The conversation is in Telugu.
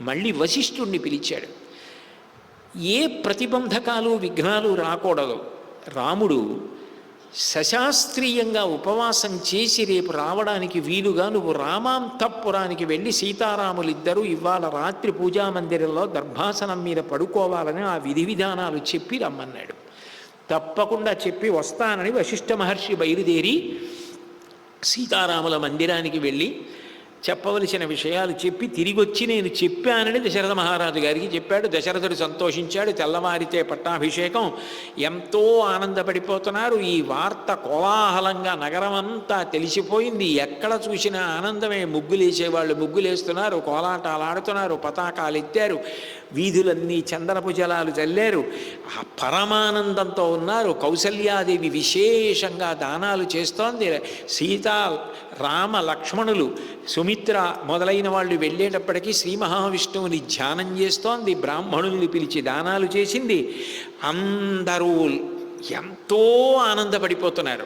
మళ్ళీ వశిష్ఠుణ్ణి పిలిచాడు. ఏ ప్రతిబంధకాలు విఘ్నాలు రాకూడదు. రాముడు సశాస్త్రీయంగా ఉపవాసం చేసి రేపు రావడానికి వీలుగా నువ్వు రామాంతఃపురానికి వెళ్ళి సీతారాములిద్దరూ ఇవాళ రాత్రి పూజామందిరంలో దర్భాసనం మీద పడుకోవాలని ఆ విధి విధానాలు చెప్పి రమ్మన్నాడు. తప్పకుండా చెప్పి వస్తానని వశిష్ఠ మహర్షి బయలుదేరి సీతారాముల మందిరానికి వెళ్ళి చెప్పవలసిన విషయాలు చెప్పి తిరిగి వచ్చి నేను చెప్పానని దశరథ మహారాజు గారికి చెప్పాడు. దశరథుడు సంతోషించాడు. తెల్లవారితే పట్టాభిషేకం. ఎంతో ఆనందపడిపోతున్నారు. ఈ వార్త కోలాహలంగా నగరం అంతా తెలిసిపోయింది. ఎక్కడ చూసినా ఆనందమే. ముగ్గులేసేవాళ్ళు ముగ్గులేస్తున్నారు, కోలాటాలు ఆడుతున్నారు, పతాకాలు ఎత్తారు, వీధులన్నీ చందనపు జలాలు చల్లారు. ఆ పరమానందంతో ఉన్నారు. కౌసల్యాదేవి విశేషంగా దానాలు చేస్తోంది. సీతా రామ లక్ష్మణులు సుమిత్ర మొదలైన వాళ్ళు వెళ్ళేటప్పటికీ శ్రీ మహావిష్ణువుని ధ్యానం చేస్తోంది. బ్రాహ్మణుల్ని పిలిచి దానాలు చేసింది. అందరూ ఎంతో ఆనందపడిపోతున్నారు.